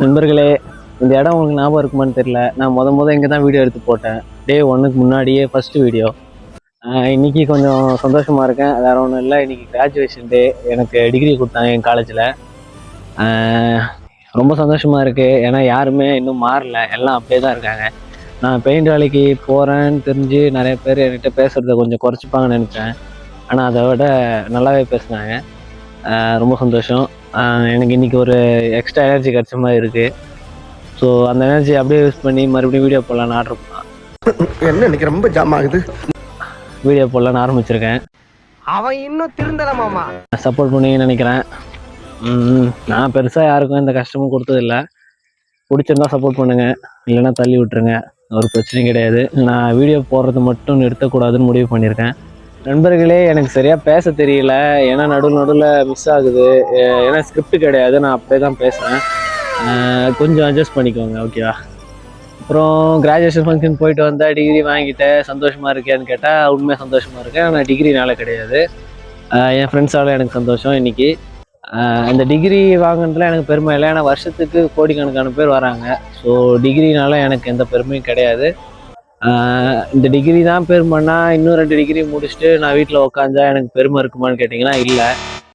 நண்பர்களே, இந்த இடம் உங்களுக்கு ஞாபகம் இருக்குமான்னு தெரியல. நான் முத இங்கே தான் வீடியோ எடுத்து போட்டேன். டே 1க்கு முன்னாடியே ஃபஸ்ட்டு வீடியோ. இன்னைக்கு கொஞ்சம் சந்தோஷமாக இருக்கேன். வேற ஒன்றும் இல்லை, இன்னைக்கு கிராஜுவேஷன் டே. எனக்கு டிகிரி கொடுத்தாங்க என் காலேஜில். ரொம்ப சந்தோஷமாக இருக்குது. ஏன்னா யாருமே இன்னும் மாறல, எல்லாம் அப்படியே தான் இருக்காங்க. நான் பெயிண்ட் வேலைக்கு போகிறேன்னு தெரிஞ்சு நிறைய பேர் என்கிட்ட பேசுகிறத கொஞ்சம் குறைச்சிப்பாங்கன்னு நினச்சேன். ஆனால் அதை விட நல்லாவே பேசுனாங்க. ரொம்ப சந்தோஷம். எனக்கு இன்றைக்கி ஒரு எக்ஸ்ட்ரா எனர்ஜி கிடச்ச மாதிரி இருக்குது. ஸோ அந்த எனர்ஜி அப்படியே யூஸ் பண்ணி மறுபடியும் வீடியோ போடலான்னு ஆர்டர் பண்ணலாம். என்ன இன்னைக்கு ரொம்ப ஜாம் ஆகுது. வீடியோ போடலான்னு ஆரம்பிச்சிருக்கேன். அவன் இன்னும் திருந்தலாமாமா. சப்போர்ட் பண்ணுவீங்கன்னு நினைக்கிறேன். நான் பெருசாக யாருக்கும் எந்த கஷ்டமும் கொடுத்ததில்லை. பிடிச்சிருந்தா சப்போர்ட் பண்ணுங்கள், இல்லைன்னா தள்ளி விட்டுருங்க, ஒரு பிரச்சனையும் கிடையாது. நான் வீடியோ போடுறது மட்டும் நிறுத்தக்கூடாதுன்னு முடிவு பண்ணியிருக்கேன். நண்பர்களே, எனக்கு சரியாக பேச தெரியல. ஏன்னா நடுவில் மிஸ் ஆகுது. ஏன்னா ஸ்கிரிப்ட் கிடையாது, நான் அப்படியே தான் பேசுகிறேன். கொஞ்சம் அட்ஜஸ்ட் பண்ணிக்கோங்க, ஓகேவா? அப்புறம் கிராஜுவேஷன் ஃபங்க்ஷன் போயிட்டு வந்தால் டிகிரி வாங்கிட்டேன், சந்தோஷமாக இருக்கேன்னு கேட்டால் உண்மையாக சந்தோஷமாக இருக்கேன். ஆனால் டிகிரினால கிடையாது, என் ஃப்ரெண்ட்ஸால் எனக்கு சந்தோஷம். இன்றைக்கி அந்த டிகிரி வாங்கினதுல எனக்கு பெருமை இல்லை. ஏன்னா வருஷத்துக்கு கோடிக்கணக்கான பேர் வராங்க. ஸோ டிகிரினால எனக்கு எந்த பெருமையும் கிடையாது. இந்த டிகிரி தான் பெருமைன்னா இன்னும் 2 டிகிரி முடிச்சுட்டு நான் வீட்டில் உட்காந்தா எனக்கு பெருமை இருக்குமான்னு கேட்டிங்கன்னா இல்லை.